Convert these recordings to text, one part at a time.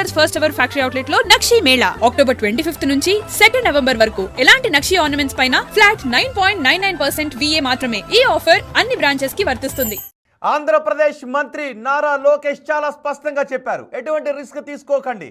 Jewellers first ever factory outlet లో నక్షి Mela October 25 నుంచి 2 November వరకు ఎలాంటి నక్షి ఆర్నమెంట్స్ పైన ఫ్లాట్ 9.99% VA మాత్రమే. ఈ ఆఫర్ అన్ని బ్రాంచెస్ కి వర్తిస్తుంది. ఆంధ్రప్రదేశ్ మంత్రి నారా లోకేష్ చాలా స్పష్టంగా చెప్పారు, ఎటువంటి రిస్క్ తీసుకోకండి,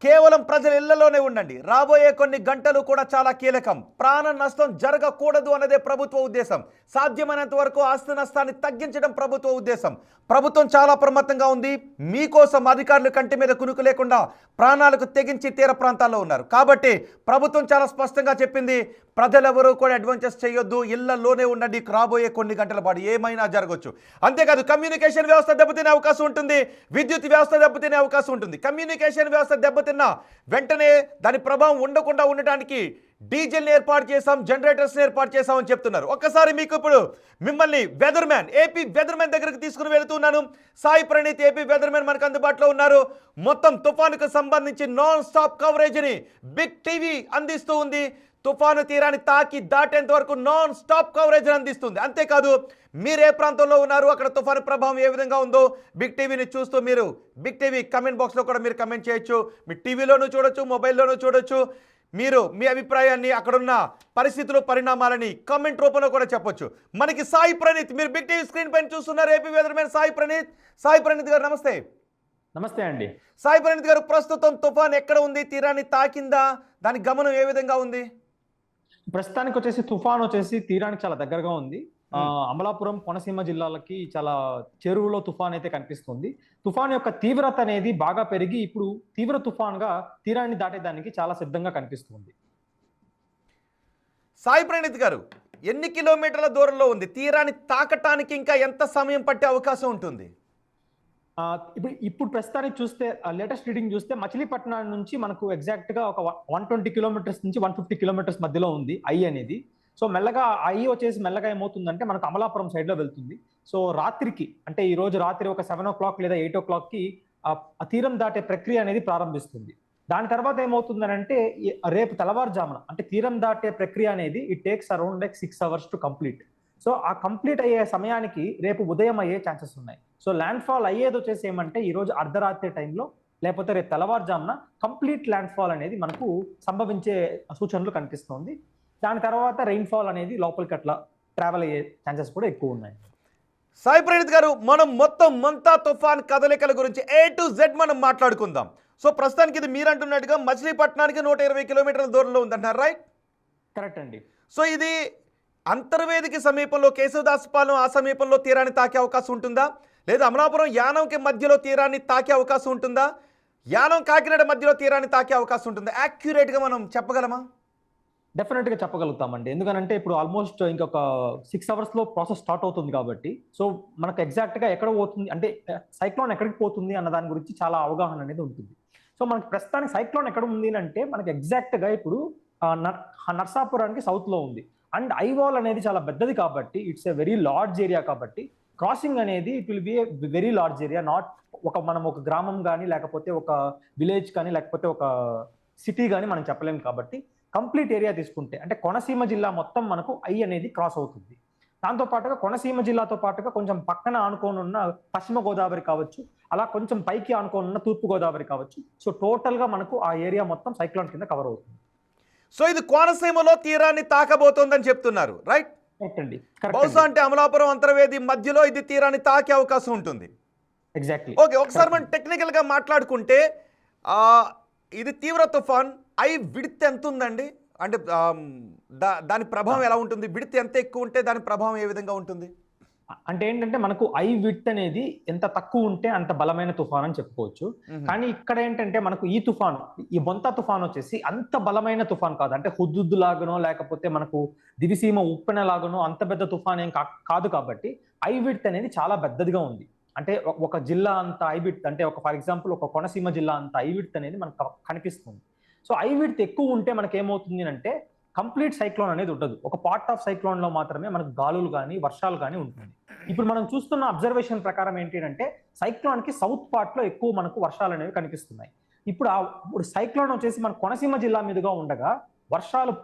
కేవలం ప్రజల ఇళ్లలోనే ఉండండి. రాబోయే కొన్ని గంటలు కూడా చాలా కీలకం. ప్రాణ నష్టం జరగకూడదు అన్నదే ప్రభుత్వ ఉద్దేశం. సాధ్యమైనంత వరకు ఆస్తి నష్టాన్ని తగ్గించడం ప్రభుత్వ ఉద్దేశం. ప్రభుత్వం చాలా ప్రమత్తంగా ఉంది. మీకోసం అధికారులు కంటి మీద కునుకు లేకుండా ప్రాణాలకు తెగించి తీర ప్రాంతాల్లో ఉన్నారు. కాబట్టి ప్రభుత్వం చాలా స్పష్టంగా చెప్పింది, ప్రజలెవరూ కూడా అడ్వెంచర్స్ చేయొద్దు, ఇళ్లలోనే ఉండండి. రాబోయే కొన్ని గంటల పాటు ఏమైనా జరగవచ్చు. అంతేకాదు కమ్యూనికేషన్ వ్యవస్థ దెబ్బతినే అవకాశం ఉంటుంది, విద్యుత్ వ్యవస్థ దెబ్బతినే అవకాశం ఉంటుంది. కమ్యూనికేషన్ వ్యవస్థ దెబ్బతిన్నా వెంటనే దాని ప్రభావం ఉండకుండా ఉండటానికి డీజిల్ని ఏర్పాటు చేసాం, జనరేటర్స్ని ఏర్పాటు చేసామని చెప్తున్నారు. ఒక్కసారి మీకు ఇప్పుడు మిమ్మల్ని వెదర్మ్యాన్, ఏపీ వెదర్మ్యాన్ దగ్గరికి తీసుకుని వెళుతున్నాను. సాయి ప్రణీత్ ఏపీ వెదర్మ్యాన్ మనకు అందుబాటులో ఉన్నారు. మొత్తం తుఫానుకు సంబంధించి నాన్ స్టాప్ కవరేజ్ని బిగ్ టీవీ అందిస్తూ ఉంది. తుఫాను తీరాన్ని తాకి దాటేంత వరకు నాన్ స్టాప్ కవరేజ్ అందిస్తుంది. అంతేకాదు మీరు ఏ ప్రాంతంలో ఉన్నారు, అక్కడ తుఫాను ప్రభావం ఏ విధంగా ఉందో బిగ్ టీవీని చూస్తూ మీరు బిగ్ టీవీ కమెంట్ బాక్స్లో కూడా మీరు కమెంట్ చేయొచ్చు. మీ టీవీలోనూ చూడొచ్చు, మొబైల్లోనూ చూడొచ్చు. మీరు మీ అభిప్రాయాన్ని, అక్కడున్న పరిస్థితులు, పరిణామాలని కామెంట్ రూపంలో కూడా చెప్పొచ్చు. మనకి సాయి ప్రణీత్, మీరు బిగ్ టీవీ స్క్రీన్ పైన చూస్తున్నారు, ఏపీ వెదర్మ్యాన్ సాయి ప్రణీత్. సాయి ప్రణీత్ గారు నమస్తే. నమస్తే అండి. సాయి ప్రణీత్ గారు, ప్రస్తుతం తుఫాన్ ఎక్కడ ఉంది, తీరాన్ని తాకిందా, దాని గమనం ఏ విధంగా ఉంది? ప్రస్తుతానికి వచ్చేసి తుఫాన్ వచ్చేసి తీరానికి చాలా దగ్గరగా ఉంది. అమలాపురం, కోనసీమ జిల్లాలకి చాలా చెరువులో తుఫాన్ అయితే కనిపిస్తుంది. తుఫాన్ యొక్క తీవ్రత అనేది బాగా పెరిగి ఇప్పుడు తీవ్ర తుఫాన్గా తీరాన్ని దాటేదానికి చాలా సిద్ధంగా కనిపిస్తుంది. సాయి ప్రణీత్ గారు, ఎన్ని కిలోమీటర్ల దూరంలో ఉంది, తీరాన్ని తాకటానికి ఇంకా ఎంత సమయం పట్టే అవకాశం ఉంటుంది? ఇప్పుడు ప్రస్తుతానికి చూస్తే లేటెస్ట్ రీడింగ్ చూస్తే మచిలీపట్నం నుంచి మనకు ఎగ్జాక్ట్ గా ఒక 120 కిలోమీటర్స్ నుంచి 150 కిలోమీటర్స్ మధ్యలో ఉంది ఐ అనేది. సో మెల్లగా ఐ వచ్చేసి మెల్లగా ఏమవుతుందంటే మనకు అమలాపురం సైడ్ లో వెళ్తుంది. సో రాత్రికి, అంటే ఈ రోజు రాత్రి ఒక 7 o'clock లేదా 8 o'clockకి ఆ తీరం దాటే ప్రక్రియ అనేది ప్రారంభిస్తుంది. దాని తర్వాత ఏమవుతుందనంటే రేపు తెల్లవారుజామున, అంటే తీరం దాటే ప్రక్రియ అనేది it takes around 6 hours to complete. So ఆ కంప్లీట్ అయ్యే సమయానికి రేపు ఉదయం అయ్యే ఛాన్సెస్ ఉన్నాయి. సో ల్యాండ్ ఫాల్ అయ్యేది వచ్చేసి ఏమంటే ఈ రోజు అర్ధరాత్రి టైంలో లేకపోతే రేపు తెల్లవారుజామున కంప్లీట్ ల్యాండ్ ఫాల్ అనేది మనకు సంభవించే సూచనలు కనిపిస్తుంది. దాని తర్వాత రెయిన్ ఫాల్ అనేది లోపలికి అట్లా ట్రావెల్ అయ్యే ఛాన్సెస్ కూడా ఎక్కువ ఉన్నాయి. సాయి ప్రణీత్ గారు, మనం మొత్తం మంతా తుఫాన్ కదలికల గురించి A to Z మనం మాట్లాడుకుందాం. సో ప్రస్తుతానికి ఇది మీరు అంటున్నట్టుగా మచిలీపట్నానికి 120 కిలోమీటర్ల దూరంలో ఉందంటారు, రైట్? కరెక్ట్ అండి. సో ఇది అంతర్వేదికి సమీపంలో, కేశవదాసపాలెం ఆ సమీపంలో తీరాన్ని తాకే అవకాశం ఉంటుందా, లేదా అమలాపురం యానంకి మధ్యలో తీరాన్ని తాకే అవకాశం ఉంటుందా, యానం కాకినాడ మధ్యలో తీరాన్ని తాకే అవకాశం ఉంటుందా? యాక్యురేట్గా మనం చెప్పగలమా? డెఫినెట్గా చెప్పగలుగుతామండి. ఎందుకనంటే ఇప్పుడు ఆల్మోస్ట్ ఇంకొక 6 hours లో ప్రాసెస్ స్టార్ట్ అవుతుంది కాబట్టి సో మనకు ఎగ్జాక్ట్గా ఎక్కడ పోతుంది, అంటే సైక్లోన్ ఎక్కడికి పోతుంది అన్న దాని గురించి చాలా అవగాహన అనేది ఉంటుంది. సో మనకి ప్రస్తుతానికి సైక్లోన్ ఎక్కడ ఉంది అంటే మనకి ఎగ్జాక్ట్గా ఇప్పుడు నర్సాపురానికి సౌత్లో ఉంది. అండ్ ఐవాల్ అనేది చాలా పెద్దది కాబట్టి it's a very large area కాబట్టి క్రాసింగ్ అనేది it will be a very large area. Not మనం ఒక గ్రామం కానీ లేకపోతే ఒక విలేజ్ కానీ లేకపోతే ఒక సిటీ కానీ మనం చెప్పలేము. కాబట్టి కంప్లీట్ ఏరియా తీసుకుంటే అంటే కోనసీమ జిల్లా మొత్తం మనకు ఐ అనేది క్రాస్ అవుతుంది. దాంతో పాటుగా కోనసీమ జిల్లాతో పాటుగా కొంచెం పక్కన ఆనుకొని ఉన్న పశ్చిమ గోదావరి కావచ్చు, అలా కొంచెం పైకి ఆనుకొని ఉన్న తూర్పు గోదావరి కావచ్చు. సో టోటల్గా మనకు ఆ ఏరియా మొత్తం సైక్లోన్ కింద కవర్ అవుతుంది. సో ఇది కోనసీమలో తీరాన్ని తాకబోతోందని చెప్తున్నారు, రైట్? బహుశా అంటే అమలాపురం, అంతర్వేది మధ్యలో ఇది తీరాన్ని తాకే అవకాశం ఉంటుంది. ఎగ్జాక్ట్లీ. ఓకే, ఒకసారి మనం టెక్నికల్గా మాట్లాడుకుంటే ఇది తీవ్ర తుఫాన్, ఐ విడ్త్ ఎంత ఉందండి? అంటే దాని ప్రభావం ఎలా ఉంటుంది? విడ్త్ ఎంత ఎక్కువ ఉంటే దాని ప్రభావం ఏ విధంగా ఉంటుంది? అంటే ఏంటంటే మనకు ఐ విడ్త్ అనేది ఎంత తక్కువ ఉంటే అంత బలమైన తుఫాన్ అని చెప్పుకోవచ్చు. కానీ ఇక్కడ ఏంటంటే మనకు ఈ తుఫాను, ఈ బొంతా తుఫాన్ వచ్చేసి అంత బలమైన తుఫాన్ కాదు. అంటే హుద్దుద్దు లాగానో లేకపోతే మనకు దివిసీమ ఉప్పెన లాగానో అంత పెద్ద తుఫాన్ ఏం కాదు. కాబట్టి ఐ విడ్త్ అనేది చాలా పెద్దదిగా ఉంది. అంటే ఒక జిల్లా అంత ఐ విడ్త్, అంటే ఫర్ ఎగ్జాంపుల్ ఒక కోనసీమ జిల్లా అంత ఐ విడ్త్ అనేది మనకు కనిపిస్తుంది. సో ఐ విడ్త్ ఎక్కువ ఉంటే మనకి ఏమవుతుంది అంటే కంప్లీట్ సైక్లోన్ అనేది ఉండదు. ఒక పార్ట్ ఆఫ్ సైక్లోన్ లో మాత్రమే మనకు గాలులు కానీ వర్షాలు కానీ ఉంటుంది. ఇప్పుడు మనం చూస్తున్న అబ్జర్వేషన్ ప్రకారం ఏంటి అంటే సైక్లోన్ కి సౌత్ పార్ట్ లో ఎక్కువ మనకు వర్షాలు అనేవి కనిపిస్తున్నాయి. ఇప్పుడు సైక్లోన్ వచ్చేసి మన కోనసీమ జిల్లా మీదుగా ఉండగా వర్షాలు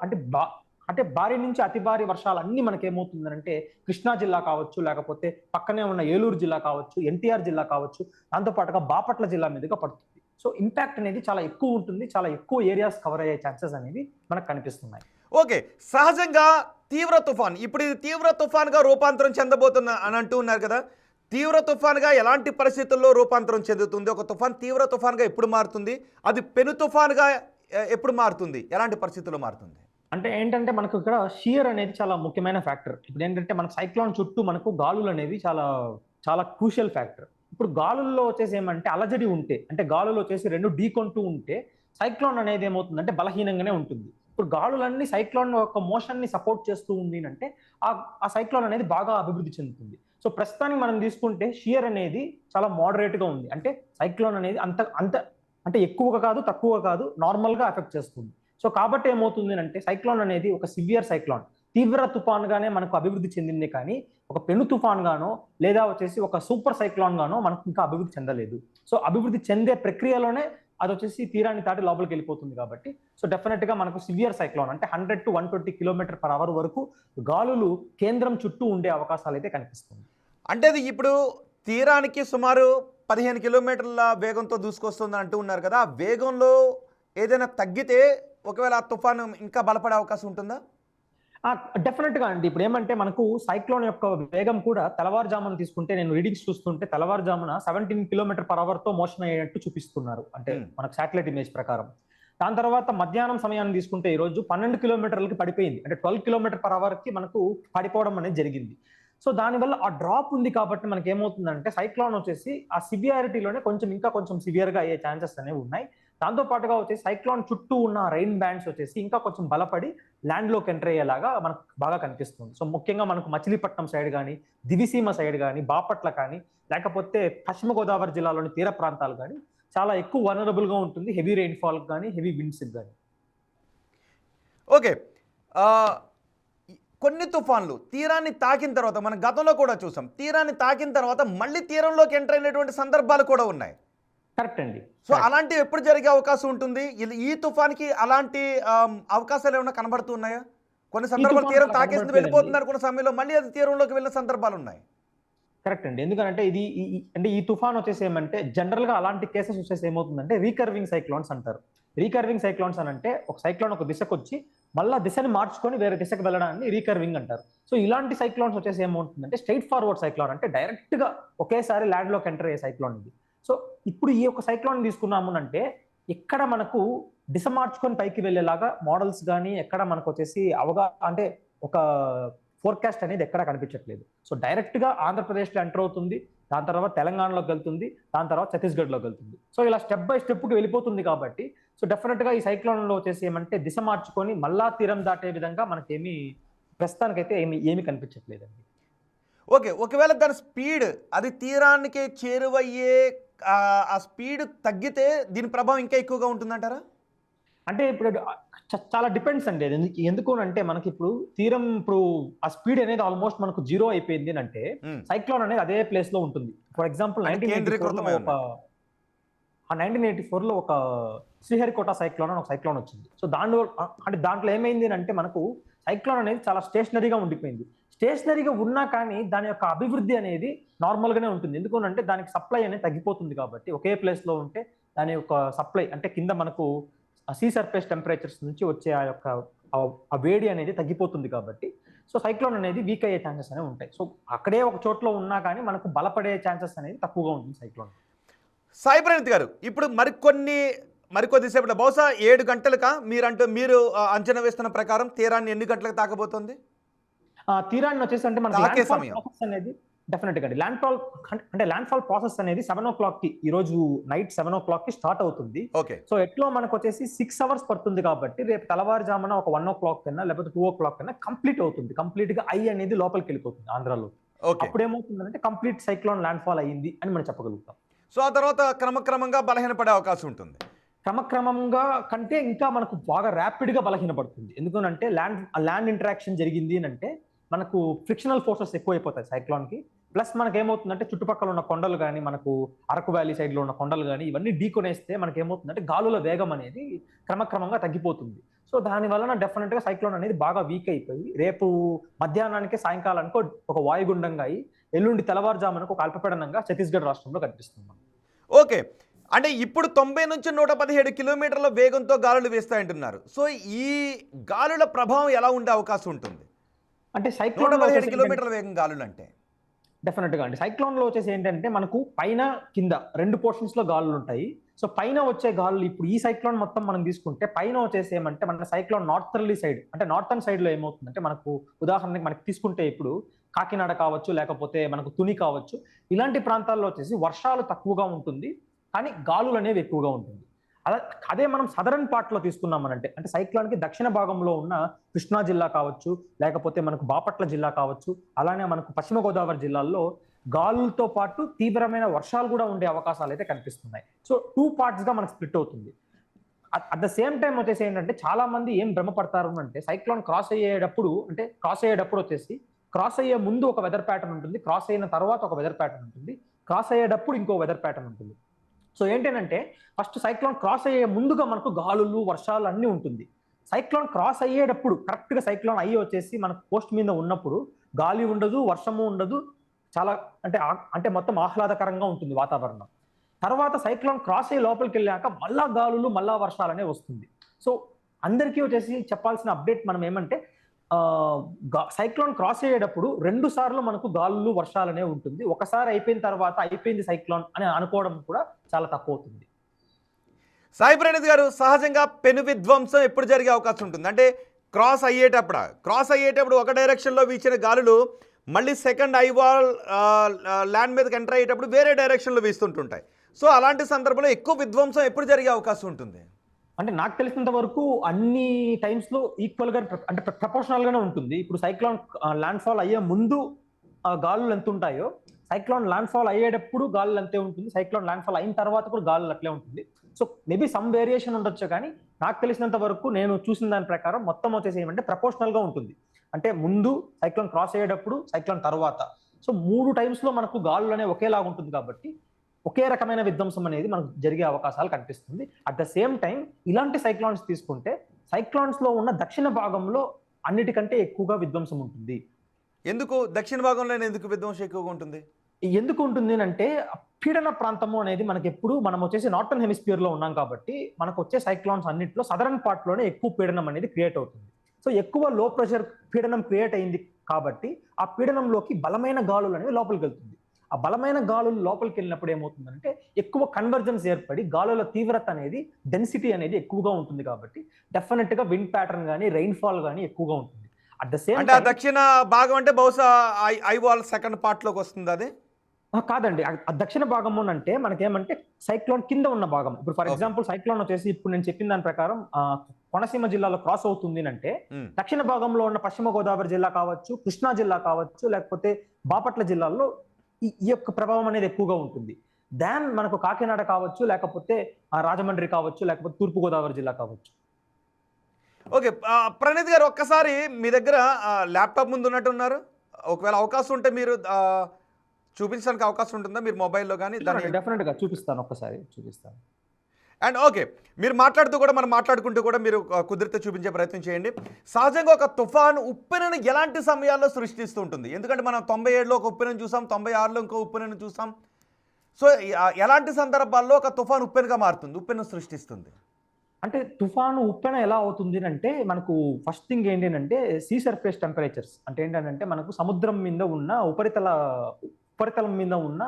అంటే భారీ నుంచి అతి భారీ వర్షాలు అన్ని మనకి ఏమవుతుందంటే కృష్ణా జిల్లా కావచ్చు, లేకపోతే పక్కనే ఉన్న ఏలూరు జిల్లా కావచ్చు, ఎన్టీఆర్ జిల్లా కావచ్చు, దాంతో పాటుగా బాపట్ల జిల్లా మీదుగా పడుతుంది. సో ఇంపాక్ట్ అనేది చాలా ఎక్కువ ఉంటుంది, చాలా ఎక్కువ ఏరియాస్ కవర్ అయ్యే ఛాన్సెస్ అనేవి మనకు కనిపిస్తున్నాయి. ఓకే, సహజంగా తీవ్ర తుఫాన్ ఇప్పుడు ఇది తీవ్ర తుఫాన్గా రూపాంతరం చెందబోతున్న అని అంటూ ఉన్నారు కదా. తీవ్ర తుఫాన్గా ఎలాంటి పరిస్థితుల్లో రూపాంతరం చెందుతుంది? ఒక తుఫాన్ తీవ్ర తుఫాన్గా ఎప్పుడు మారుతుంది? అది పెను తుఫాన్గా ఎప్పుడు మారుతుంది? ఎలాంటి పరిస్థితుల్లో మారుతుంది? అంటే ఏంటంటే మనకు ఇక్కడ షియర్ అనేది చాలా ముఖ్యమైన ఫ్యాక్టర్. ఇప్పుడు ఏంటంటే మనకు సైక్లోన్ చుట్టూ మనకు గాలులు అనేవి చాలా చాలా క్రూషియల్ ఫ్యాక్టర్. ఇప్పుడు గాలుల్లో వచ్చేసి ఏమంటే అలజడి ఉంటే, అంటే గాలులు వచ్చేసి రెండు ఢీకొంటూ ఉంటే సైక్లోన్ అనేది ఏమవుతుందంటే బలహీనంగానే ఉంటుంది. ఇప్పుడు గాలులన్నీ సైక్లోన్ యొక్క మోషన్ ని సపోర్ట్ చేస్తూ ఉంది అంటే ఆ సైక్లోన్ అనేది బాగా అభివృద్ధి చెందుతుంది. సో ప్రస్తుతానికి మనం తీసుకుంటే షియర్ అనేది చాలా మోడరేట్ గా ఉంది. అంటే సైక్లోన్ అనేది అంత అంత అంటే ఎక్కువగా కాదు, తక్కువ కాదు, నార్మల్ గా ఎఫెక్ట్ చేస్తుంది. సో కాబట్టి ఏమవుతుంది అంటే సైక్లోన్ అనేది ఒక సివియర్ సైక్లోన్, తీవ్ర తుఫాన్ గానే మనకు అభివృద్ధి చెందింది, కానీ ఒక పెను తుఫాన్ గానో లేదా వచ్చేసి ఒక సూపర్ సైక్లోన్ గానో మనకు ఇంకా అభివృద్ధి చెందలేదు. సో అభివృద్ధి చెందే ప్రక్రియలోనే అది వచ్చేసి తీరాన్ని దాటి లోపలికి వెళ్ళిపోతుంది. కాబట్టి సో డెఫినెట్ గా మనకు సివియర్ సైక్లోన్ అంటే 100 to 120 km/h వరకు గాలులు కేంద్రం చుట్టూ ఉండే అవకాశాలు అయితే కనిపిస్తుంది. అంటే అది ఇప్పుడు తీరానికి సుమారు 15 కిలోమీటర్ల వేగంతో దూసుకొస్తుంది అంటూ ఉన్నారు కదా. ఆ వేగంలో ఏదైనా తగ్గితే ఒకవేళ ఆ తుఫాను ఇంకా బలపడే అవకాశం ఉంటుందా? డెఫినెట్ గా అండి. ఇప్పుడు ఏమంటే మనకు సైక్లోన్ యొక్క వేగం కూడా తెల్లవారుజామున తీసుకుంటే, నేను రీడింగ్స్ చూస్తుంటే తెల్లవారుజామున 17 km/h తో మోషన్ అయ్యేట్టు చూపిస్తున్నారు, అంటే మనకు శాటిలైట్ ఇమేజ్ ప్రకారం. దాని తర్వాత మధ్యాహ్నం సమయాన్ని తీసుకుంటే ఈ రోజు 12 కిలోమీటర్లకి పడిపోయింది, అంటే 12 km/h కి మనకు పడిపోవడం అనేది జరిగింది. సో దానివల్ల ఆ డ్రాప్ ఉంది కాబట్టి మనకి ఏమవుతుందంటే సైక్లోన్ వచ్చేసి ఆ సివియారిటీలోనే ఇంకా కొంచెం సివియర్ గా అయ్యే ఛాన్సెస్ అనేవి ఉన్నాయి. దాంతో పాటుగా వచ్చేసి సైక్లోన్ చుట్టూ ఉన్న రెయిన్ బ్యాండ్స్ వచ్చేసి ఇంకా కొంచెం బలపడి ల్యాండ్ లోకి ఎంటర్ అయ్యేలాగా మనకు బాగా కనిపిస్తుంది. సో ముఖ్యంగా మనకు మచిలీపట్నం సైడ్ కానీ, దివిసీమ సైడ్ కానీ, బాపట్ల కానీ, లేకపోతే పశ్చిమ గోదావరి జిల్లాలోని తీర ప్రాంతాలు కానీ చాలా ఎక్కువ వనరబుల్ గా ఉంటుంది హెవీ రెయిన్ఫాల్ కానీ, హెవీ విండ్స్ కానీ. ఓకే, కొన్ని తుఫాన్లు తీరాన్ని తాకిన తర్వాత మనం గతంలో కూడా చూసాం, తీరాన్ని తాకిన తర్వాత మళ్ళీ తీరంలోకి ఎంటర్ అయినటువంటి సందర్భాలు కూడా ఉన్నాయి. కరెక్ట్ అండి. సో అలాంటివి ఎప్పుడు జరిగే అవకాశం ఉంటుంది? ఈ తుఫాన్కి అలాంటి అవకాశాలు ఏమైనా కనబడుతున్నాయా? కొన్ని సందర్భాలు తీరం తాకేసింది వెళ్ళిపోతున్నారు, కొన్ని సమయంలో మళ్ళీ అది తీరంలోకి వెళ్ళిన సందర్భాలు ఉన్నాయి. కరెక్ట్ అండి. ఎందుకంటే అంటే ఈ తుఫాన్ వచ్చేసి ఏమంటే జనరల్ గా అలాంటి కేసెస్ వచ్చేసి ఏమవుతుందంటే రీకర్వింగ్ సైక్లోన్స్ అంటారు. రీకర్వింగ్ సైక్లోన్స్ అని అంటే ఒక సైక్లోన్ ఒక దిశకు వచ్చి మళ్ళా దిశని మార్చుకొని వేరే దిశకు వెళ్ళడాన్ని రీకర్వింగ్ అంటారు. సో ఇలాంటి సైక్లోన్స్ వచ్చేసి ఏమవుతుందంటే స్ట్రైట్ ఫార్వర్డ్ సైక్లోన్, అంటే డైరెక్ట్ గా ఒకేసారి ల్యాండ్ లోకి ఎంటర్ అయ్యే సైక్లోన్ ఇది. సో ఇప్పుడు ఈ యొక్క సైక్లోన్ తీసుకున్నాము అంటే ఎక్కడ మనకు దిశ మార్చుకొని పైకి వెళ్ళేలాగా మోడల్స్ కానీ ఎక్కడ మనకు వచ్చేసి అంటే ఒక ఫోర్కాస్ట్ అనేది ఎక్కడ కనిపించట్లేదు. సో డైరెక్ట్ గా ఆంధ్రప్రదేశ్లో ఎంటర్ అవుతుంది, దాని తర్వాత తెలంగాణలోకి వెళ్తుంది, దాని తర్వాత ఛత్తీస్గఢ్లోకి వెళ్తుంది. సో ఇలా స్టెప్ బై స్టెప్ కి వెళ్ళిపోతుంది. కాబట్టి సో డెఫినెట్ గా ఈ సైక్లోన్ లో వచ్చేసి ఏమంటే దిశ మార్చుకొని మళ్ళా తీరం దాటే విధంగా మనకేమి ప్రస్తుతానికైతే ఏమి కనిపించట్లేదండి. ఓకే, ఒకవేళ దాని స్పీడ్ అది తీరానికి చేరువయ్యే ఆ స్పీడ్ తగ్గితే దీని ప్రభావం ఇంకా ఎక్కువగా ఉంటుందంటారా? అంటే ఇప్పుడు చాలా డిపెండ్స్ అండి. ఎందుకు అంటే మనకి ఇప్పుడు తీరం ఇప్పుడు ఆ స్పీడ్ అనేది ఆల్మోస్ట్ మనకు 0 అయిపోయింది అంటే సైక్లోన్ అనేది అదే ప్లేస్ లో ఉంటుంది. ఫర్ ఎగ్జాంపుల్ 1984 లో ఒక శ్రీహరికోట సైక్లోన్ అని ఒక సైక్లోన్ వచ్చింది. సో దాంట్లో ఏమైంది అంటే మనకు సైక్లోన్ అనేది చాలా స్టేషనరీగా ఉండిపోయింది. స్టేషనరీగా ఉన్నా కానీ దాని యొక్క అభివృద్ధి అనేది నార్మల్ గానే ఉంటుంది. ఎందుకంటే దానికి సప్లై అనేది తగ్గిపోతుంది. కాబట్టి ఒకే ప్లేస్ లో ఉంటే దాని యొక్క సప్లై అంటే కింద మనకు సీ సర్ఫేస్ టెంపరేచర్స్ నుంచి వచ్చే ఆ యొక్క ఆ వేడి అనేది తగ్గిపోతుంది. కాబట్టి సో సైక్లోన్ అనేది వీక్ అయ్యే ఛాన్సెస్ అనేవి ఉంటాయి. సో అక్కడే ఒక చోట్ల ఉన్నా కానీ మనకు బలపడే ఛాన్సెస్ అనేది తక్కువగా ఉంటుంది సైక్లోన్. సాయి ప్రణీత్ గారు, ఇప్పుడు మరికొద్దిసేపట్లో బహుశా 7 గంటలకా మీరు అంచనా వేస్తున్న ప్రకారం తీరాన్ని ఎన్ని గంటలకు తాకబోతోంది? తీరాన్ని వచ్చేసి అంటే మనకి అనేది డెఫినెట్ గా ల్యాండ్ ఫాల్ ప్రాసెస్ అనేది 7 o'clock కి ఈ రోజు నైట్ 7 o'clock కి స్టార్ట్ అవుతుంది. సో ఎట్లో మనకు వచ్చేసి 6 hours పడుతుంది. కాబట్టి రేపు తెల్లవారుజామున ఒక 1 o'clock కన్నా లేకపోతే 2 o'clock కన్నా కంప్లీట్ అవుతుంది. కంప్లీట్ గా ఐ అనేది లోపలికి వెళ్ళిపోతుంది ఆంధ్రాలో. అప్పుడు ఏమవుతుందంటే కంప్లీట్ సైక్లోన్ ల్యాండ్ ఫాల్ అయ్యింది అని మనం చెప్పగలుగుతాం. సో ఆ తర్వాత క్రమక్రమంగా బలహీనపడే అవకాశం ఉంటుంది. క్రమక్రమంగా కంటే ఇంకా మనకు బాగా ర్యాపిడ్ గా బలహీనపడుతుంది. ఎందుకంటే ల్యాండ్ ఇంటరాక్షన్ జరిగింది అంటే మనకు ఫ్రిక్షనల్ ఫోర్సెస్ ఎక్కువైపోతాయి సైక్లోన్ కి. ప్లస్ మనకి ఏమవుతుందంటే చుట్టుపక్కల ఉన్న కొండలు కానీ, మనకు అరకు వ్యాలీ సైడ్ లో ఉన్న కొండలు కానీ ఇవన్నీ ఢీకొనేస్తే మనకి ఏమవుతుందంటే గాలుల వేగం అనేది క్రమక్రమంగా తగ్గిపోతుంది. సో దాని వలన డెఫినెట్ గా సైక్లోన్ అనేది బాగా వీక్ అయిపోయి రేపు మధ్యాహ్నానికి సాయంకాలానికి ఒక వాయుగుండంగా అయి ఎల్లుండి తెల్లవారుజామునకు ఒక అల్పపీడనంగా ఛత్తీస్గఢ్ రాష్ట్రంలో కనిపిస్తుంది. ఓకే, అంటే ఇప్పుడు 90 నుంచి 117 కిలోమీటర్ల వేగంతో గాలులు వేస్తాయంటున్నారు. సో ఈ గాలుల ప్రభావం ఎలా ఉండే అవకాశం ఉంటుంది? అంటే సైక్లోన్ 117 కిలోమీటర్ల వేగం గాలులు అంటే డెఫినెట్ గా అండి. సైక్లోన్ లో వచ్చేసి ఏంటంటే మనకు పైన కింద 2 పోర్షన్స్ లో గాలులు ఉంటాయి. సో పైన వచ్చే గాలులు ఇప్పుడు ఈ సైక్లోన్ మొత్తం మనం తీసుకుంటే పైన వచ్చేసి ఏమంటే మన సైక్లోన్ నార్థర్లీ సైడ్ అంటే నార్థన్ సైడ్ లో ఏమవుతుందంటే మనకు ఉదాహరణకి మనకి తీసుకుంటే ఇప్పుడు కాకినాడ కావచ్చు, లేకపోతే మనకు తుని కావచ్చు, ఇలాంటి ప్రాంతాల్లో వచ్చేసి వర్షాలు తక్కువగా ఉంటుంది, కానీ గాలులు అనేవి ఎక్కువగా ఉంటుంది. అదే మనం సదరన్ పార్ట్ లో తీసుకున్నామనంటే అంటే సైక్లోన్ కి దక్షిణ భాగంలో ఉన్న కృష్ణా జిల్లా కావచ్చు, లేకపోతే మనకు బాపట్ల జిల్లా కావచ్చు, అలానే మనకు పశ్చిమ గోదావరి జిల్లాల్లో గాలులతో పాటు తీవ్రమైన వర్షాలు కూడా ఉండే అవకాశాలు అయితే కనిపిస్తున్నాయి. సో 2 పార్ట్స్ గా మనకు స్ప్లిట్ అవుతుంది. అట్ ద సేమ్ టైం వచ్చేసి ఏంటంటే చాలా మంది ఏం భ్రమపడతారు అంటే సైక్లోన్ క్రాస్ అయ్యేటప్పుడు వచ్చేసి క్రాస్ అయ్యే ముందు ఒక వెదర్ ప్యాటర్న్ ఉంటుంది, క్రాస్ అయిన తర్వాత ఒక వెదర్ ప్యాటర్న్ ఉంటుంది, క్రాస్ అయ్యేటప్పుడు ఇంకో వెదర్ ప్యాటర్న్ ఉంటుంది. సో ఏంటంటే ఫస్ట్ సైక్లోన్ క్రాస్ అయ్యే ముందుగా మనకు గాలులు వర్షాలు అన్నీ ఉంటుంది. సైక్లోన్ క్రాస్ అయ్యేటప్పుడు కరెక్ట్ గా సైక్లోన్ అయ్యి వచ్చేసి మనకు కోస్ట్ మీద ఉన్నప్పుడు గాలి ఉండదు, వర్షము ఉండదు, చాలా అంటే మొత్తం ఆహ్లాదకరంగా ఉంటుంది వాతావరణం. తర్వాత సైక్లోన్ క్రాస్ అయ్యి లోపలికి వెళ్ళాక మళ్ళా గాలులు మళ్ళా వర్షాలనే వస్తుంది. సో అందరికీ వచ్చేసి చెప్పాల్సిన అప్డేట్ మనం ఏమంటే సైక్లోన్ క్రాస్ అయ్యేటప్పుడు 2 సార్లు మనకు గాలులు వర్షాలనే ఉంటుంది. ఒకసారి అయిపోయిన తర్వాత అయిపోయింది సైక్లోన్ అని అనుకోవడం కూడా చాలా తక్కువ అవుతుంది. సాయి ప్రణీత్ గారు, సహజంగా పెను విధ్వంసం ఎప్పుడు జరిగే అవకాశం ఉంటుంది? అంటే క్రాస్ అయ్యేటప్పుడు ఒక డైరెక్షన్లో వీచిన గాలులు మళ్ళీ సెకండ్ ఐవాల్ ల్యాండ్ మీదకి ఎంటర్ అయ్యేటప్పుడు వేరే డైరెక్షన్లో వీస్తుంటుంటాయి. సో అలాంటి సందర్భంలో ఎక్కువ విధ్వంసం ఎప్పుడు జరిగే అవకాశం ఉంటుంది? అంటే నాకు తెలిసినంత వరకు అన్ని టైమ్స్ లో ఈక్వల్ గా అంటే ప్రపోర్షనల్ గానే ఉంటుంది. ఇప్పుడు సైక్లోన్ ల్యాండ్ ఫాల్ అయ్యే ముందు గాలులు ఎంత ఉంటాయో సైక్లోన్ ల్యాండ్ ఫాల్ అయ్యేటప్పుడు గాలులు అంతే ఉంటుంది, సైక్లోన్ ల్యాండ్ ఫాల్ అయిన తర్వాత కూడా గాలులు అట్లే ఉంటుంది. సో మేబీ సమ్ వేరియేషన్ ఉండొచ్చు, కానీ నాకు తెలిసినంత వరకు నేను చూసిన దాని ప్రకారం మొత్తం వచ్చేసి ఏమంటే ప్రపోర్షనల్ గా ఉంటుంది. అంటే ముందు సైక్లోన్ క్రాస్ అయ్యేటప్పుడు, సైక్లోన్ తర్వాత. సో 3 టైమ్స్ లో మనకు గాలులు అనేవి ఒకేలాగా ఉంటుంది కాబట్టి ఒకే రకమైన విధ్వంసం అనేది మనకు జరిగే అవకాశాలు కనిపిస్తుంది. అట్ ద సేమ్ టైం ఇలాంటి సైక్లోన్స్ తీసుకుంటే సైక్లోన్స్ లో ఉన్న దక్షిణ భాగంలో అన్నిటికంటే ఎక్కువగా విధ్వంసం ఉంటుంది. ఎందుకు దక్షిణ భాగంలో ఎందుకు విధ్వంసం ఎక్కువగా ఉంటుంది? ఎందుకు ఉంటుంది అంటే పీడన ప్రాంతము అనేది మనకి ఎప్పుడు మనం వచ్చేసి నార్థన్ హెమిస్ఫియర్ లో ఉన్నాం కాబట్టి మనకు వచ్చే సైక్లోన్స్ అన్నింటిలో సదరన్ పార్ట్ లోనే ఎక్కువ పీడనం అనేది క్రియేట్ అవుతుంది. సో ఎక్కువ లో ప్రెషర్ పీడనం క్రియేట్ అయింది కాబట్టి ఆ పీడనంలోకి బలమైన గాలులు అనేవి లోపలికి వెళ్తుంది. ఆ బలమైన గాలులు లోపలికి వెళ్ళినప్పుడు ఏమవుతుందంటే ఎక్కువ కన్వర్జెన్స్ ఏర్పడి గాలుల తీవ్రత అనేది డెన్సిటీ అనేది ఎక్కువగా ఉంటుంది కాబట్టి డెఫినెట్ గా విండ్ ప్యాటర్న్ కానీ రెయిన్ ఫాల్ కానీ ఎక్కువగా ఉంటుంది. అట్ ద సేమ్ అంటే దక్షిణ భాగం అంటే బహుశా ఐవాల్ సెకండ్ పార్ట్ లోకి వస్తుంది అది? కాదండి, ఆ దక్షిణ భాగం అంటే మనకేమంటే సైక్లోన్ కింద ఉన్న భాగం. ఇప్పుడు ఫర్ ఎగ్జాంపుల్ సైక్లోన్ వచ్చేసి ఇప్పుడు నేను చెప్పిన దాని ప్రకారం కోనసీమ జిల్లాలో క్రాస్ అవుతుంది అంటే దక్షిణ భాగంలో ఉన్న పశ్చిమ గోదావరి జిల్లా కావచ్చు, కృష్ణా జిల్లా కావచ్చు, లేకపోతే బాపట్ల జిల్లాల్లో ఈ యొక్క ప్రభావం అనేది ఎక్కువగా ఉంటుంది. దాన్ మనకు కాకినాడ కావచ్చు, లేకపోతే రాజమండ్రి కావచ్చు, లేకపోతే తూర్పు గోదావరి జిల్లా కావచ్చు. ఓకే ప్రణీత్ గారు, ఒక్కసారి మీ దగ్గర ల్యాప్టాప్ ముందు ఉన్నట్టున్నారు, ఒకవేళ అవకాశం ఉంటే మీరు చూపించడానికి అవకాశం ఉంటుందా మీరు మొబైల్లో కానీ? డెఫినెట్ గా చూపిస్తాను, ఒక్కసారి చూపిస్తాను. అండ్ ఓకే, మీరు మనం మాట్లాడుకుంటూ కూడా మీరు కుదిరితే చూపించే ప్రయత్నం చేయండి. సహజంగా ఒక తుఫాను ఉప్పెనను ఎలాంటి సమయాల్లో సృష్టిస్తూ ఉంటుంది? ఎందుకంటే మనం 97లో ఒక ఉప్పెనను చూసాం, 96లో ఇంకో ఉప్పెనను చూసాం. సో ఎలాంటి సందర్భాల్లో ఒక తుఫాను ఉప్పెనగా మారుతుంది, ఉప్పెనను సృష్టిస్తుంది? అంటే తుఫాను ఉప్పెన ఎలా అవుతుంది అంటే మనకు ఫస్ట్ థింగ్ ఏంటంటే సీ సర్ఫేస్ టెంపరేచర్స్ అంటే ఏంటంటే మనకు సముద్రం మీద ఉన్న ఉపరితలం మీద ఉన్న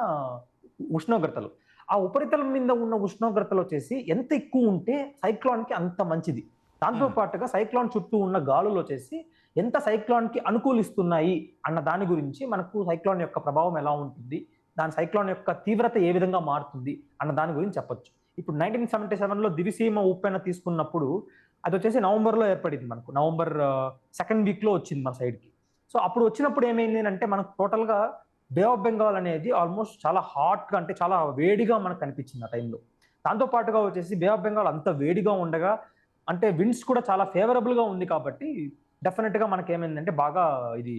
ఉష్ణోగ్రతలు. ఆ ఉపరితలం మీద ఉన్న ఉష్ణోగ్రతలు వచ్చేసి ఎంత ఎక్కువ ఉంటే సైక్లోన్ కి అంత మంచిది. దాంతో పాటుగా సైక్లోన్ చుట్టూ ఉన్న గాలులు వచ్చేసి ఎంత సైక్లోన్ కి అనుకూలిస్తున్నాయి అన్న దాని గురించి మనకు సైక్లోన్ యొక్క ప్రభావం ఎలా ఉంటుంది, దాని సైక్లోన్ యొక్క తీవ్రత ఏ విధంగా మారుతుంది అన్న దాని గురించి చెప్పొచ్చు. ఇప్పుడు 1977లో దివిసీమ ఉప్పెన తీసుకున్నప్పుడు అది వచ్చేసి నవంబర్లో ఏర్పడింది. మనకు నవంబర్ సెకండ్ వీక్ లో వచ్చింది మన సైడ్ కి. సో అప్పుడు వచ్చినప్పుడు ఏమైంది అంటే మనకు టోటల్ గా బే ఆఫ్ బెంగాల్ అనేది ఆల్మోస్ట్ చాలా హాట్ గా అంటే చాలా వేడిగా మనకు కనిపించింది ఆ టైంలో. దాంతో పాటుగా వచ్చేసి బే ఆఫ్ బెంగాల్ అంత వేడిగా ఉండగా అంటే విండ్స్ కూడా చాలా ఫేవరబుల్ గా ఉంది కాబట్టి డెఫినెట్ గా మనకి ఏమైందంటే బాగా ఇది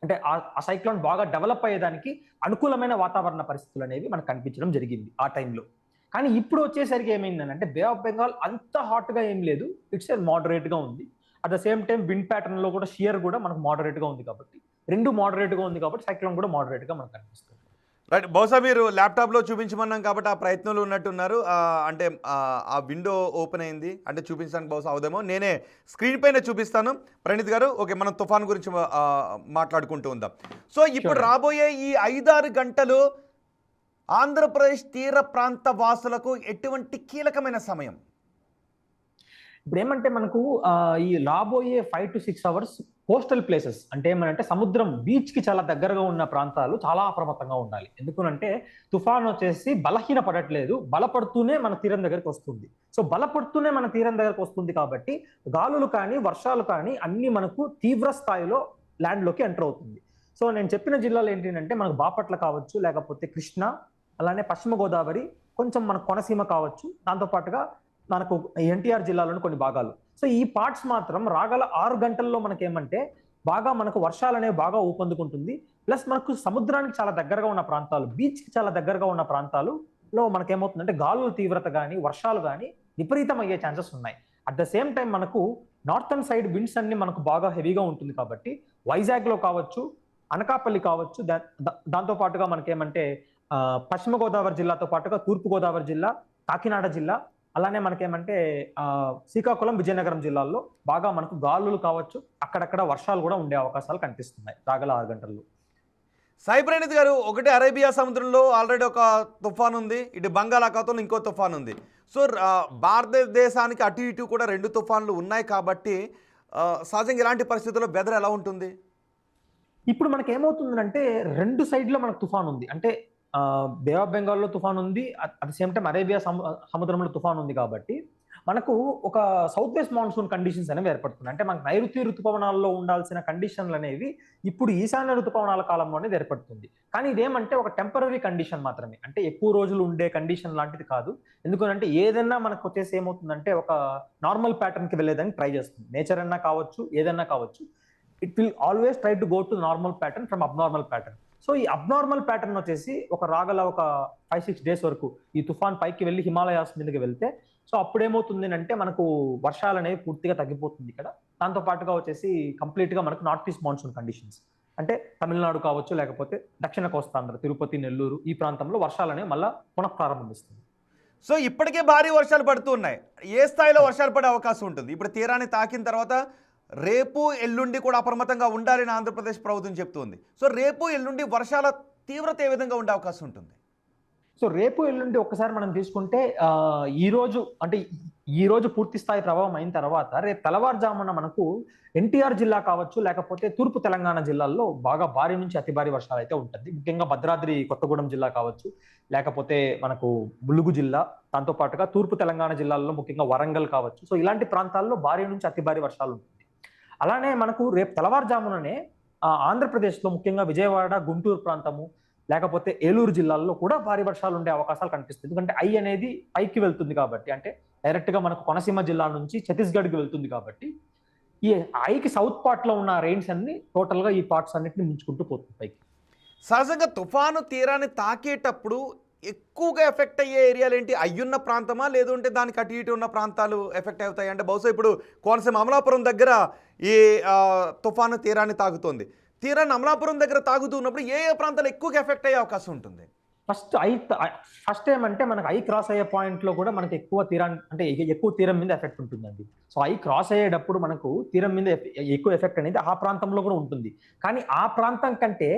అంటే ఆ సైక్లోన్ బాగా డెవలప్ అయ్యేదానికి అనుకూలమైన వాతావరణ పరిస్థితులు అనేవి మనకు కనిపించడం జరిగింది ఆ టైంలో. కానీ ఇప్పుడు వచ్చేసరికి ఏమైందంటే బే ఆఫ్ బెంగాల్ అంత హాట్ గా ఏం లేదు, ఇట్స్ మోడరేట్ గా ఉంది. At the same time wind pattern లో కూడా షియర్ కూడా మనకు మోడరేట్ గా ఉంది కాబట్టి రెండు మోడరేట్ గా ఉంది కాబట్టి సైక్లోన్ కూడా మోడరేట్ గా మనకు కనిపిస్తుంది. రైట్. బహుశా మీరు ల్యాప్టాప్లో చూపించమన్నాం కాబట్టి ఆ ప్రయత్నంలో ఉన్నట్టున్నారు. అంటే ఆ విండో ఓపెన్ అయింది అంటే చూపించడానికి బహుశా అవుదేమో. నేనే స్క్రీన్ పైన చూపిస్తాను. ప్రణీత్ గారు, ఓకే, మనం తుఫాన్ గురించి మాట్లాడుకుంటూ ఉందాం. సో ఇప్పుడు రాబోయే ఈ 5-6 గంటలు ఆంధ్రప్రదేశ్ తీర ప్రాంత వాసులకు ఎటువంటి కీలకమైన సమయం? ఇప్పుడు ఏమంటే మనకు ఈ రాబోయే 5 to 6 అవర్స్ కోస్టల్ ప్లేసెస్ అంటే ఏమంటే సముద్రం బీచ్ కి చాలా దగ్గరగా ఉన్న ప్రాంతాలు చాలా అప్రమత్తంగా ఉండాలి. ఎందుకంటే తుఫాన్ వచ్చేసి బలహీన పడట్లేదు, బలపడుతూనే మన తీరం దగ్గరికి వస్తుంది. సో బలపడుతూనే మన తీరం దగ్గరకు వస్తుంది కాబట్టి గాలులు కానీ వర్షాలు కానీ అన్ని మనకు తీవ్ర స్థాయిలో ల్యాండ్ లోకి ఎంటర్ అవుతుంది. సో నేను చెప్పిన జిల్లాలు ఏంటంటే మనకు బాపట్ల కావచ్చు, లేకపోతే కృష్ణ, అలానే పశ్చిమ గోదావరి, కొంచెం మన కోనసీమ కావచ్చు, దాంతో పాటుగా మనకు ఎన్టీఆర్ జిల్లాలోని కొన్ని భాగాలు. సో ఈ పార్ట్స్ మాత్రం రాగల 6 గంటల్లో మనకేమంటే బాగా మనకు వర్షాలు అనేవి బాగా ఊపందుకుంటుంది. ప్లస్ మనకు సముద్రానికి చాలా దగ్గరగా ఉన్న ప్రాంతాలు, బీచ్ కి చాలా దగ్గరగా ఉన్న ప్రాంతాలలో మనకేమవుతుందంటే గాలుల తీవ్రత కానీ వర్షాలు కానీ విపరీతం అయ్యే ఛాన్సెస్ ఉన్నాయి. అట్ ద సేమ్ టైం మనకు నార్థన్ సైడ్ విండ్స్ అన్ని మనకు బాగా హెవీగా ఉంటుంది కాబట్టి వైజాగ్ లో కావచ్చు, అనకాపల్లి కావచ్చు, దాంతో పాటుగా మనకేమంటే పశ్చిమ గోదావరి జిల్లాతో పాటుగా తూర్పు గోదావరి జిల్లా, కాకినాడ జిల్లా, అలానే మనకేమంటే శ్రీకాకుళం, విజయనగరం జిల్లాల్లో బాగా మనకు గాలులు కావచ్చు, అక్కడక్కడ వర్షాలు కూడా ఉండే అవకాశాలు కనిపిస్తున్నాయి రాగల 6 గంటల్లో. సాయి ప్రణీత్ గారు, ఒకటి అరేబియా సముద్రంలో ఆల్రెడీ ఒక తుఫాన్ ఉంది, ఇటు బంగాళాఖాతంలో ఇంకో తుఫాన్ ఉంది. సో భారతదేశానికి అటు ఇటు కూడా 2 తుఫాన్లు ఉన్నాయి కాబట్టి సహజంగా ఇలాంటి పరిస్థితుల్లో వెదర్ ఎలా ఉంటుంది? ఇప్పుడు మనకి ఏమవుతుందంటే 2 సైడ్లో మనకు తుఫాన్ ఉంది. అంటే బే ఆఫ్ బెంగాల్లో తుఫాన్ ఉంది, at the same time Arabia సముద్రంలో తుఫాన్ ఉంది కాబట్టి మనకు ఒక సౌత్ వెస్ట్ మాన్సూన్ కండిషన్స్ అనేవి ఏర్పడుతున్నాయి. అంటే మనకు నైరుతి ఋతుపవనాల్లో ఉండాల్సిన కండిషన్లు అనేవి ఇప్పుడు ఈశాన్య ఋతుపవనాల కాలంలో అనేది ఏర్పడుతుంది. కానీ ఇదేమంటే ఒక టెంపరరీ కండిషన్ మాత్రమే, అంటే ఎక్కువ రోజులు ఉండే కండిషన్ లాంటిది కాదు. ఎందుకంటే ఏదైనా మనకు వచ్చేసి ఏమవుతుందంటే ఒక నార్మల్ ప్యాటర్న్ కి వెళ్ళేదానికి ట్రై చేస్తుంది. నేచర్ అన్నా కావచ్చు, ఏదన్నా కావచ్చు, it will always try to go to normal pattern from abnormal pattern. So ఈ అబ్నార్మల్ ప్యాటర్న్ వచ్చేసి ఒక రాగల ఒక 5-6 డేస్ వరకు ఈ తుఫాన్ పైకి వెళ్ళి హిమాలయాస్ మీదకి వెళ్తే సో అప్పుడు ఏమవుతుంది అంటే మనకు వర్షాలు అనేవి పూర్తిగా తగ్గిపోతుంది ఇక్కడ. దాంతో పాటుగా వచ్చేసి కంప్లీట్ గా మనకు నార్త్ ఈస్ట్ మాన్సూన్ కండిషన్స్ అంటే తమిళనాడు కావచ్చు, లేకపోతే దక్షిణ కోస్తాంధ్ర, తిరుపతి, నెల్లూరు ఈ ప్రాంతంలో వర్షాలు అనేవి మళ్ళీ పునఃప్రారంభిస్తుంది. సో ఇప్పటికే భారీ వర్షాలు పడుతూ ఉన్నాయి. ఏ స్థాయిలో వర్షాలు పడే అవకాశం ఉంటుంది? ఇప్పుడు తీరాన్ని తాకిన తర్వాత రేపు ఎల్లుండి కూడా అప్రమత్తంగా ఉండాలని ఆంధ్రప్రదేశ్ ప్రభుత్వం చెప్తుంది. సో రేపు ఎల్లుండి వర్షాల తీవ్రత ఏ విధంగా ఉండే అవకాశం ఉంటుంది? సో రేపు ఎల్లుండి ఒక్కసారి మనం తీసుకుంటే ఈ రోజు పూర్తి స్థాయి ప్రభావం అయిన తర్వాత రేపు తెల్లవారుజామున మనకు ఎన్టీఆర్ జిల్లా కావచ్చు, లేకపోతే తూర్పు తెలంగాణ జిల్లాల్లో బాగా భారీ నుంచి అతి భారీ వర్షాలు అయితే ఉంటుంది. ముఖ్యంగా భద్రాద్రి కొత్తగూడెం జిల్లా కావచ్చు, లేకపోతే మనకు ములుగు జిల్లా, దాంతో పాటుగా తూర్పు తెలంగాణ జిల్లాల్లో ముఖ్యంగా వరంగల్ కావచ్చు. సో ఇలాంటి ప్రాంతాల్లో భారీ నుంచి అతి భారీ వర్షాలు ఉంటుంది. అలానే మనకు రేపు తెల్లవారుజాముననే ఆంధ్రప్రదేశ్లో ముఖ్యంగా విజయవాడ, గుంటూరు ప్రాంతము, లేకపోతే ఏలూరు జిల్లాల్లో కూడా భారీ వర్షాలు ఉండే అవకాశాలు కనిపిస్తుంది. ఎందుకంటే ఐ అనేది పైకి వెళ్తుంది కాబట్టి, అంటే డైరెక్ట్ గా మనకు కోనసీమ జిల్లా నుంచి ఛత్తీస్గఢ్కి వెళ్తుంది కాబట్టి ఈ ఐకి సౌత్ పార్ట్ లో ఉన్న రెయిన్స్ అన్ని టోటల్ గా ఈ పార్ట్స్ అన్నిటిని మించుకుంటూ పోతుంది పైకి. సహజంగా తుఫాను తీరాన్ని తాకేటప్పుడు ఎక్కువగా ఎఫెక్ట్ అయ్యే ఏరియాలు ఏంటి? అయ్యున్న ప్రాంతమా, లేదంటే దానికి అటు ఇటు ఉన్న ప్రాంతాలు ఎఫెక్ట్ అవుతాయి? అంటే బహుశా ఇప్పుడు కోనసీమ అమలాపురం దగ్గర ఈ తుఫాను తీరాన్ని తాగుతోంది. తీరాన్ని అమలాపురం దగ్గర తాగుతున్నప్పుడు ఏ ప్రాంతాలు ఎక్కువగా ఎఫెక్ట్ అయ్యే అవకాశం ఉంటుంది? ఫస్ట్ ఏమంటే మనకు ఐ క్రాస్ అయ్యే పాయింట్ లో కూడా మనకి ఎక్కువ తీరం మీద ఎఫెక్ట్ ఉంటుందండి. సో ఐ క్రాస్ అయ్యేటప్పుడు మనకు తీరం మీద ఎక్కువ ఎఫెక్ట్ అనేది ఆ ప్రాంతంలో కూడా ఉంటుంది. కానీ ఆ ప్రాంతం కంటే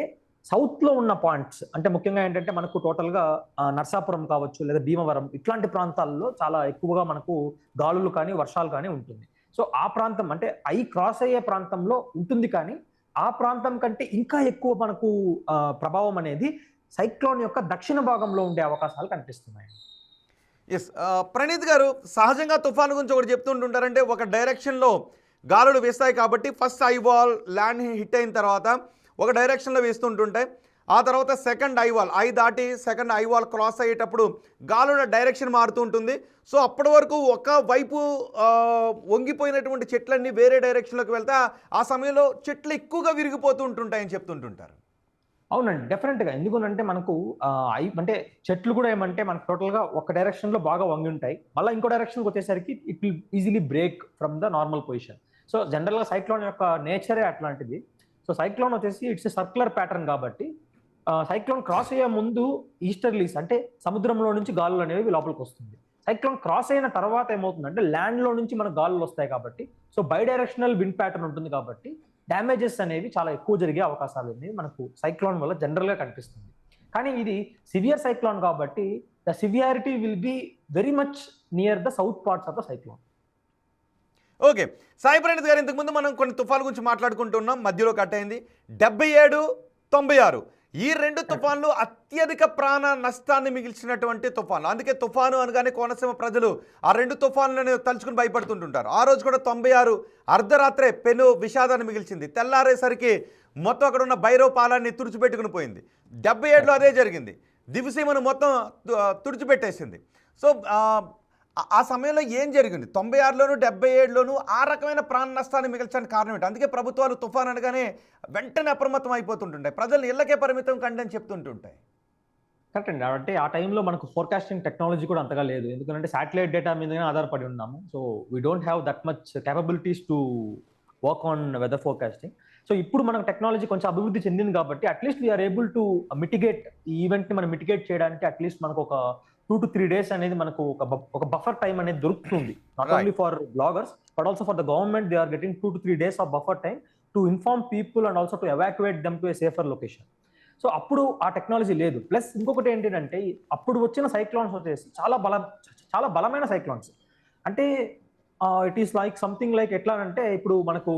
సౌత్ లో ఉన్న పాయింట్స్ అంటే ముఖ్యంగా ఏంటంటే మనకు టోటల్ గా నర్సాపురం కావచ్చు, లేదా భీమవరం ఇట్లాంటి ప్రాంతాల్లో చాలా ఎక్కువగా మనకు గాలులు కానీ వర్షాలు కానీ ఉంటుంది. సో ఆ ప్రాంతం అంటే ఐ క్రాస్ అయ్యే ప్రాంతంలో ఉంటుంది, కానీ ఆ ప్రాంతం కంటే ఇంకా ఎక్కువ మనకు ప్రభావం అనేది సైక్లోన్ యొక్క దక్షిణ భాగంలో ఉండే అవకాశాలు కనిపిస్తున్నాయి. ఎస్, ప్రణీత్ గారు, సహజంగా తుఫాను గురించి ఒకటి చెప్తుంటుంటారంటే ఒక డైరెక్షన్లో గాలులు వేస్తాయి కాబట్టి first I wall land hit అయిన తర్వాత ఒక డైరెక్షన్లో వేస్తుంటుంటాయి. ఆ తర్వాత సెకండ్ ఐవాల్, ఐ దాటి సెకండ్ ఐవాల్ క్రాస్ అయ్యేటప్పుడు గాలుల డైరెక్షన్ మారుతూ ఉంటుంది. సో అప్పటి వరకు ఒక వైపు వంగిపోయినటువంటి చెట్లన్నీ వేరే డైరెక్షన్లోకి వెళ్తే ఆ సమయంలో చెట్లు ఎక్కువగా విరిగిపోతూ ఉంటుంటాయని చెప్తుంటుంటారు. అవునండి, డెఫినెట్గా. ఎందుకంటే మనకు అంటే చెట్లు కూడా ఏమంటే మనకు టోటల్గా ఒక డైరెక్షన్లో బాగా వంగి ఉంటాయి, మళ్ళీ ఇంకో డైరెక్షన్కి వచ్చేసరికి it will easily break from the normal position. So జనరల్గా సైక్లోన్ యొక్క నేచరే అట్లాంటిది. సో సైక్లోన్ వచ్చేసి ఇట్స్ సర్క్యులర్ ప్యాటర్న్ కాబట్టి సైక్లోన్ క్రాస్ అయ్యే ముందు ఈస్టర్లీస్ అంటే సముద్రంలో నుంచి గాలులు అనేవి లోపలికి వస్తుంది. సైక్లోన్ క్రాస్ అయిన తర్వాత ఏమవుతుందంటే ల్యాండ్ లో నుంచి మనకు గాలులు వస్తాయి కాబట్టి, so by directional wind pattern ఉంటుంది కాబట్టి డ్యామేజెస్ అనేవి చాలా ఎక్కువ జరిగే అవకాశాలు అనేవి మనకు సైక్లోన్ వల్ల జనరల్ గా కనిపిస్తుంది. కానీ ఇది సివియర్ సైక్లోన్ కాబట్టి the severity will be very much near the south parts of the cyclone. Okay, Sai Praneeth గారు, ఇంతకుముందు మనం కొన్ని తుఫాన్ల గురించి మాట్లాడుకుంటున్నాం, మధ్యలో కట్ అయింది. 77, 96 ఈ 2 తుఫాన్లు అత్యధిక ప్రాణ నష్టాన్ని మిగిల్చినటువంటి తుఫాన్లు. అందుకే తుఫాను అనగానే కోనసీమ ప్రజలు ఆ 2 తుఫాన్లను తలుచుకుని భయపడుతుంటుంటారు. ఆ రోజు కూడా 96 అర్ధరాత్రే పెను విషాదాన్ని మిగిల్చింది. తెల్లారేసరికి మొత్తం అక్కడ ఉన్న భైరవ పాలాన్ని తుడిచిపెట్టుకుని పోయింది. 77లో అదే జరిగింది, దివిసీమను మొత్తం తుడిచిపెట్టేసింది. సో ఆ సమయంలో ఏం జరిగింది? 96లోను 77లోను ఆ రకమైన ప్రాణ నష్టాన్ని మిగిల్చడానికి కారణం ఏంటి? అందుకే ప్రభుత్వాలు తుఫాన్ అనగానే వెంటనే అప్రమత్తం అయిపోతుంటుంటాయి, ప్రజల్ని ఇళ్లకే పరిమితం కండి అని చెప్తుంటుంటాయి. కరెక్ట్ అండి. అంటే ఆ టైంలో మనకు ఫోర్కాస్టింగ్ టెక్నాలజీ కూడా అంతగా లేదు, ఎందుకంటే శాటిలైట్ డేటా మీదనే ఆధారపడి ఉన్నాము. So we don't have that much capabilities to work on weather forecasting. So ఇప్పుడు మనకు టెక్నాలజీ కొంచెం అభివృద్ధి చెందింది కాబట్టి at least we are able to mitigate ఈ ఈవెంట్ ని మనం మిటిగేట్ చేయడానికి అట్లీస్ట్ మనకు ఒక 2 to 3 days అనేది మనకు ఒక బఫర్ టైం అనేది దొరుకుతుంది. Not only for bloggers but also for the government. They are getting 2 to 3 days of buffer time to inform people and also to evacuate them to a safer location. So అప్పుడు ఆ technology లేదు. Plus ఇంకొకటి ఏంటంటే అప్పుడు వచ్చిన cyclones వచ్చేసి చాలా బలమైన సైక్లోన్స్. అంటే it is like something like ఎట్లా అంటే ఇప్పుడు మనకు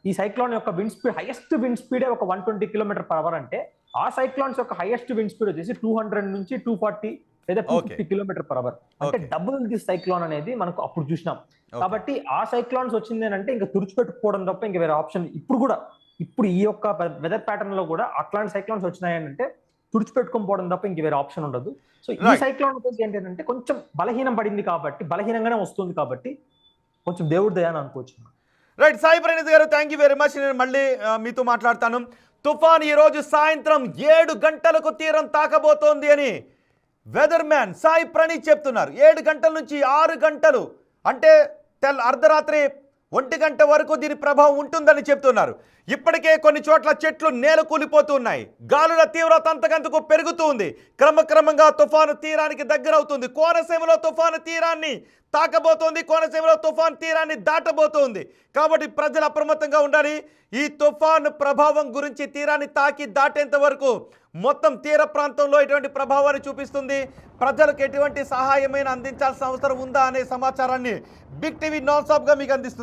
ఈ సైక్లోన్ యొక్క విండ్ స్పీడ్ హైయెస్ట్ విండ్ స్పీడే ఒక 120 km/h అంటే ఆ సైక్లోన్స్ యొక్క హైయెస్ట్ విండ్ స్పీడ్ వచ్చేసి 200 నుంచి 240 లేదా 250 km/h. అంటే డబుల్ దిస్ సైక్లోన్ అనేది మనకు అప్పుడు చూసినాం. కాబట్టి ఆ సైక్లోన్స్ వచ్చింది అంటే ఇంకా తుడిచిపెట్టుకోవడం తప్ప ఇంకా వేరే ఆప్షన్ ఇప్పుడు ఈ యొక్క వెదర్ ప్యాటర్న్ లో కూడా అట్లాంటి సైక్లోన్స్ వచ్చినాయంటే తుడిచిపెట్టుకోకపోవడం తప్ప ఇంక వేరే ఆప్షన్ ఉండదు. సో ఈ సైక్లోన్ వచ్చేసి ఏంటంటే కొంచెం బలహీనం పడింది కాబట్టి, బలహీనంగానే వస్తుంది కాబట్టి కొంచెం దేవుడి దయ అని అనుకోవచ్చు. రైట్, సాయి ప్రణీత్ గారు, థ్యాంక్ యూ వెరీ మచ్. నేను మళ్ళీ మీతో మాట్లాడతాను. తుఫాన్ ఈరోజు సాయంత్రం 7 గంటలకు తీరం తాకబోతోంది అని వెదర్ మ్యాన్ సాయి ప్రణీత్ చెప్తున్నారు. 7 గంటల నుంచి 6 గంటలు అంటే అర్ధరాత్రి 1 గంట వరకు దీని ప్రభావం ఉంటుందని చెప్తున్నారు. ఇప్పటికే కొన్ని చోట్ల చెట్లు నేల కూలిపోతున్నాయి, గాలుల తీవ్రత అంతకంతకు పెరుగుతూ ఉంది. క్రమక్రమంగా తుఫాను తీరానికి దగ్గరవుతుంది. కోనసీమలో తుఫాను తీరాన్ని తాకబోతోంది, కోనసీమలో తుఫాను తీరాన్ని దాటబోతోంది. కాబట్టి ప్రజలు అప్రమత్తంగా ఉండాలి. ఈ తుఫాను ప్రభావం గురించి తీరాన్ని తాకి దాటేంత వరకు మొత్తం తీర ప్రాంతంలో ఎటువంటి ప్రభావాన్ని చూపిస్తుంది, ప్రజలకు ఎటువంటి సహాయమైన అందించాల్సిన అవసరం ఉందా అనే సమాచారాన్ని బిగ్ టీవీ నాన్ స్టాప్గా మీకు అందిస్తుంది.